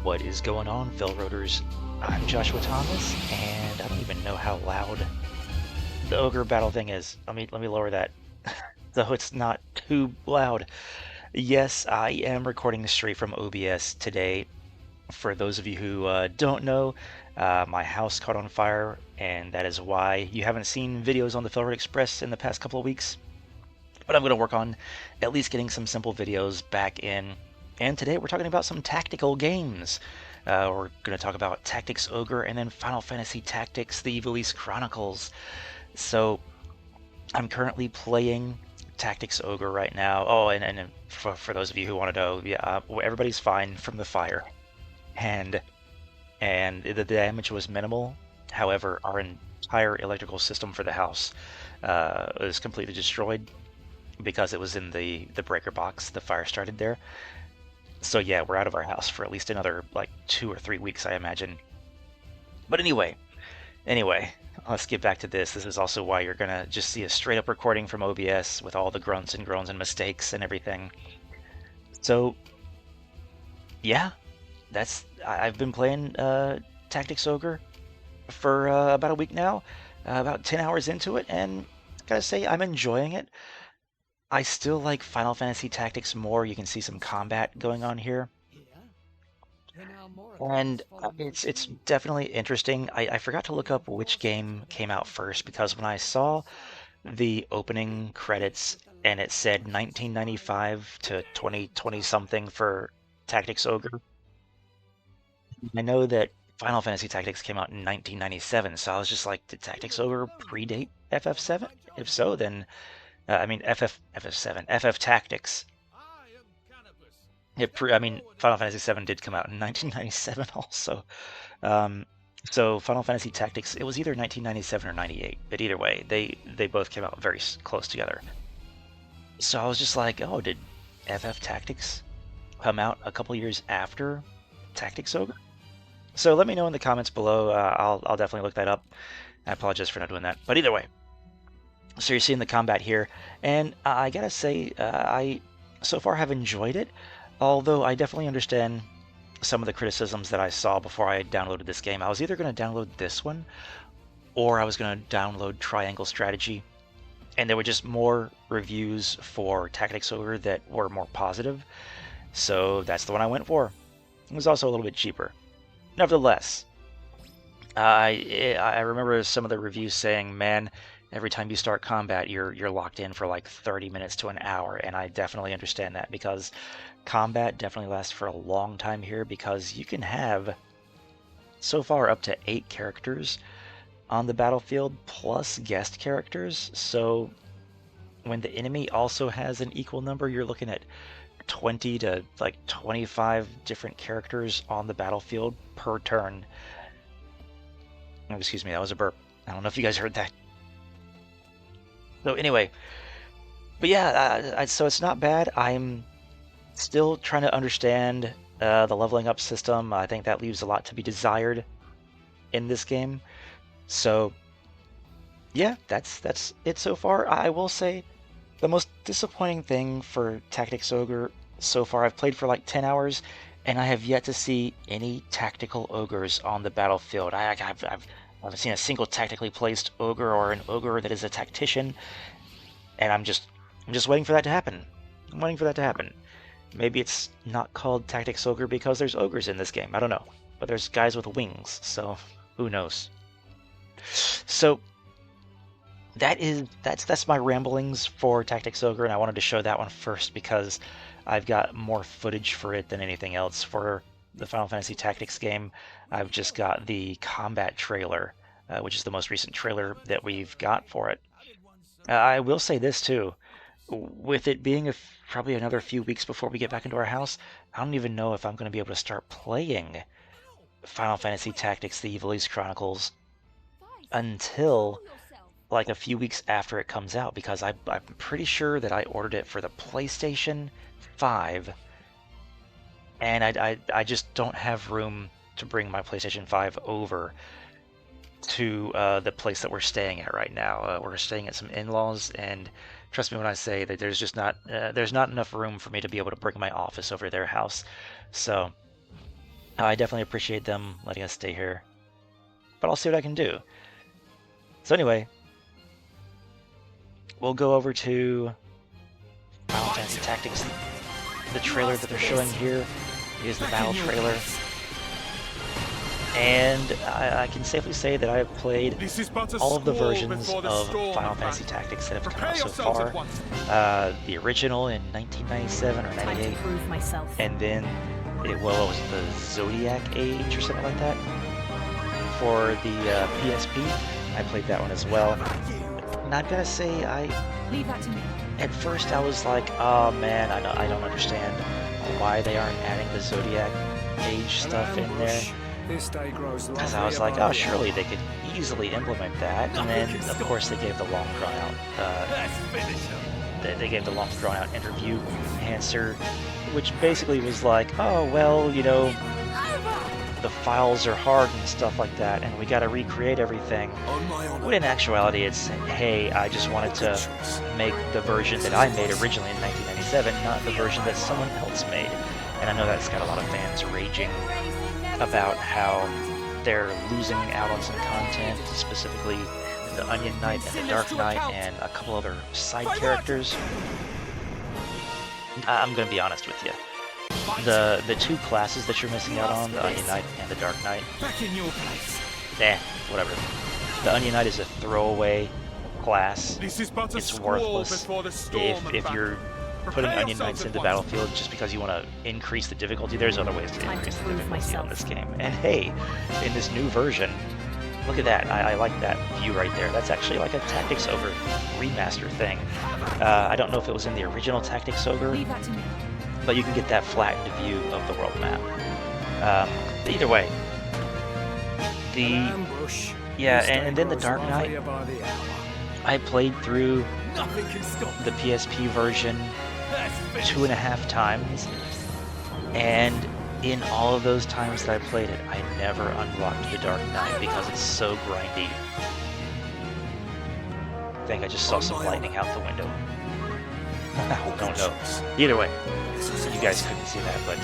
What is going on, Failroaders? I'm Joshua Thomas, and I don't even know how loud the Ogre battle thing is. Let me lower that, so it's not too loud. Yes, I am recording straight from OBS today. For those of you who don't know, my house caught on fire, and that is why you haven't seen videos on the Failroad Express in the past couple of weeks. But I'm going to work on at least getting some simple videos back in. And today we're talking about some tactical games. We're going to talk about Tactics Ogre and then Final Fantasy Tactics, the Ivalice Chronicles. So I'm currently playing Tactics Ogre right now. Oh, and for those of you who want to know, yeah, everybody's fine from the fire, and the damage was minimal. However, our entire electrical system for the house was completely destroyed because it was in the breaker box. The fire started there. So yeah, we're out of our house for at least another like 2 or 3 weeks, I imagine. But anyway, let's get back to this. This is also why you're gonna just see a straight up recording from OBS with all the grunts and groans and mistakes and everything. So yeah, I've been playing Tactics Ogre for about a week now, about 10 hours into it, and I gotta say I'm enjoying it. I still like Final Fantasy Tactics more. You can see some combat going on here. And it's definitely interesting. I forgot to look up which game came out first because when I saw the opening credits and it said 1995 to 2020 something for Tactics Ogre, I know that Final Fantasy Tactics came out in 1997, so I was just like, did Tactics Ogre predate FF7? If so, then FF7, FF Tactics. Final Fantasy VII did come out in 1997 also. So Final Fantasy Tactics, it was either 1997 or 98, but either way, they both came out very close together. So I was just like, oh, did FF Tactics come out a couple years after Tactics Ogre? So let me know in the comments below. I'll definitely look that up. I apologize for not doing that, but either way. So you're seeing the combat here, and I gotta say, I so far have enjoyed it, although I definitely understand some of the criticisms that I saw before I downloaded this game. I was either going to download this one, or I was going to download Triangle Strategy, and there were just more reviews for Tactics Ogre that were more positive, so that's the one I went for. It was also a little bit cheaper. Nevertheless, I remember some of the reviews saying, man, every time you start combat, you're locked in for like 30 minutes to an hour, and I definitely understand that because combat definitely lasts for a long time here because you can have so far up to 8 characters on the battlefield plus guest characters. So when the enemy also has an equal number, you're looking at 20 to like 25 different characters on the battlefield per turn. Oh, excuse me, that was a burp. I don't know if you guys heard that. So anyway, but yeah, so it's not bad. I'm still trying to understand the leveling up system. I think that leaves a lot to be desired in this game. So yeah, that's it so far. I will say the most disappointing thing for Tactics Ogre so far, I've played for like 10 hours, and I have yet to see any tactical ogres on the battlefield. I haven't seen a single tactically placed ogre or an ogre that is a tactician, and I'm just waiting for that to happen. I'm waiting for that to happen. Maybe it's not called Tactics Ogre because there's ogres in this game. I don't know, but there's guys with wings, so who knows? So that's my ramblings for Tactics Ogre, and I wanted to show that one first because I've got more footage for it than anything else. For the Final Fantasy Tactics game, I've just got the combat trailer, which is the most recent trailer that we've got for it. I will say this too, with it being probably another few weeks before we get back into our house, I don't even know if I'm going to be able to start playing Final Fantasy Tactics: The Ivalice Chronicles until like a few weeks after it comes out, because I'm pretty sure that I ordered it for the PlayStation 5, and I just don't have room to bring my PlayStation 5 over to the place that we're staying at right now. We're staying at some in-laws, and trust me when I say that there's just not enough room for me to be able to bring my office over to their house. So I definitely appreciate them letting us stay here, but I'll see what I can do. So anyway, we'll go over to Final Fantasy Tactics. The trailer that they're showing here is the battle trailer. And I can safely say that I have played all of the versions of Final Fantasy Tactics that have come out so far. The original in 1997 or 98, and then what was it, the Zodiac Age or something like that? For the PSP, I played that one as well. And I've got to say, Leave that to me. At first I was like, oh man, I don't understand why they aren't adding the Zodiac Age stuff in there. Because I was like, oh, surely they could easily implement that. And then, of course, they gave the long drawn out. They gave the long drawn out interview answer, which basically was like, oh well, you know, the files are hard and stuff like that, and we got to recreate everything. When in actuality, it's, hey, I just wanted to make the version that I made originally in 1997, not the version that someone else made. And I know that's got a lot of fans raging about how they're losing out on some content, specifically the Onion Knight and the Dark Knight and a couple other side characters. I'm gonna be honest with you. The two classes that you're missing out on, the Onion Knight and the Dark Knight, whatever. The Onion Knight is a throwaway class. It's worthless. If you're putting Onion Knights into the battlefield just because you want to increase the difficulty, there's other ways to increase the difficulty on this game. And hey, in this new version, look at that. I like that view right there. That's actually like a Tactics Ogre remaster thing. I don't know if it was in the original Tactics Ogre, but you can get that flattened view of the world map. Either way, and then the Dark Knight, I played through the PSP version 2.5 times, and in all of those times that I played it, I never unlocked the Dark Knight because it's so grindy. I think I just saw some lightning out the window. I don't know. Either way, you guys couldn't see that, but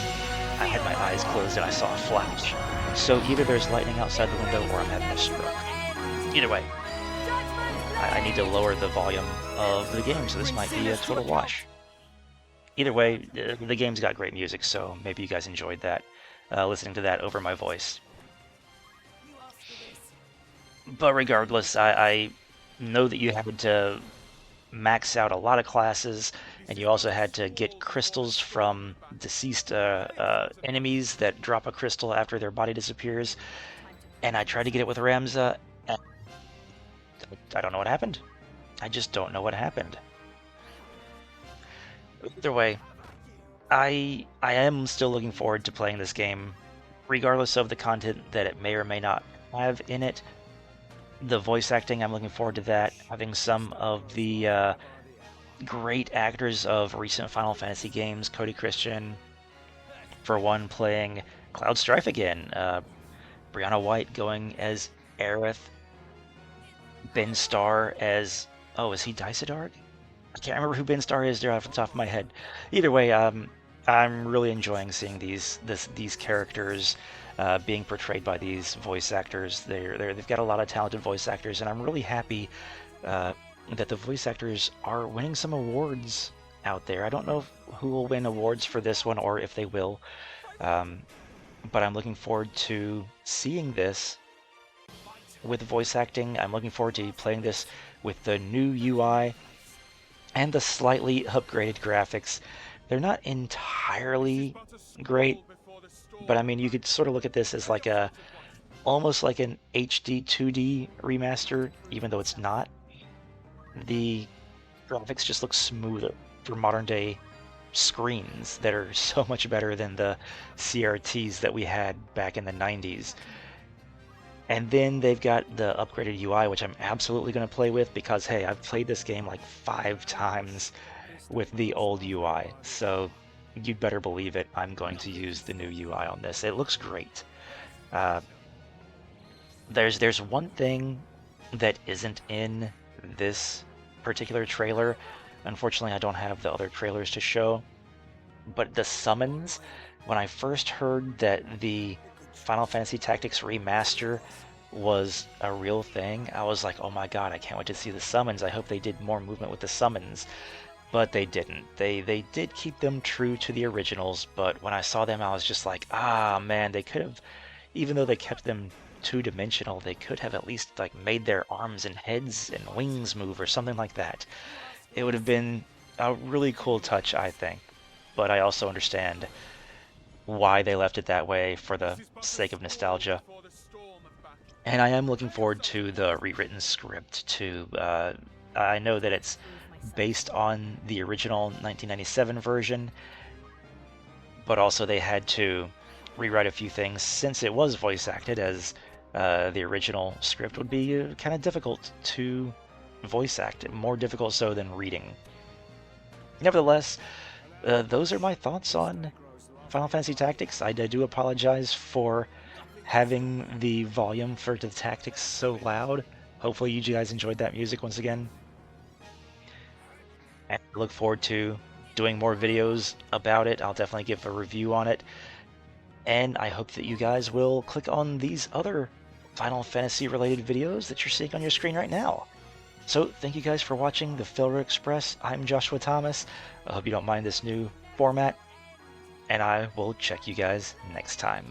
I had my eyes closed and I saw a flash. So either there's lightning outside the window or I'm having a stroke. Either way, I need to lower the volume of the game, so this might be a total wash. Either way, the game's got great music, so maybe you guys enjoyed that, listening to that over my voice. But regardless, I know that you had to max out a lot of classes, and you also had to get crystals from deceased enemies that drop a crystal after their body disappears. And I tried to get it with Ramza, and I don't know what happened. I just don't know what happened. Either way, I am still looking forward to playing this game, regardless of the content that it may or may not have in it. The voice acting, I'm looking forward to that. Having some of the great actors of recent Final Fantasy games, Cody Christian, for one, playing Cloud Strife again, Brianna White going as Aerith, Ben Starr as, is he Dysadarg? I can't remember who Ben Starr is there off the top of my head. Either way, I'm really enjoying seeing these characters being portrayed by these voice actors. They've got a lot of talented voice actors, and I'm really happy that the voice actors are winning some awards out there. I don't know who will win awards for this one or if they will, but I'm looking forward to seeing this with voice acting. I'm looking forward to playing this with the new UI and the slightly upgraded graphics. They're not entirely great, but I mean, you could sort of look at this as like almost like an HD 2D remaster, even though it's not. The graphics just look smoother for modern day screens that are so much better than the CRTs that we had back in the 90s. And then they've got the upgraded UI, which I'm absolutely going to play with because, hey, I've played this game like 5 times with the old UI. So you'd better believe it, I'm going to use the new UI on this. It looks great. There's one thing that isn't in this particular trailer. Unfortunately, I don't have the other trailers to show. But the summons when I first heard that the Final Fantasy Tactics remaster was a real thing, I was like, oh my god, I can't wait to see the summons. I hope they did more movement with the summons. But they didn't. They did keep them true to the originals, but when I saw them, I was just like, ah, man, they could have, even though they kept them two-dimensional, they could have at least like made their arms and heads and wings move or something like that. It would have been a really cool touch, I think. But I also understand why they left it that way for the sake of nostalgia. And I am looking forward to the rewritten script too. I know that it's based on the original 1997 version, but also they had to rewrite a few things since it was voice acted, as the original script would be kind of difficult to voice act, more difficult so than reading. Nevertheless, those are my thoughts on Final Fantasy Tactics. I do apologize for having the volume for the Tactics so loud. Hopefully you guys enjoyed that music once again. And I look forward to doing more videos about it. I'll definitely give a review on it. And I hope that you guys will click on these other Final Fantasy related videos that you're seeing on your screen right now. So thank you guys for watching the Failroad Express. I'm Joshua Thomas. I hope you don't mind this new format, and I will check you guys next time.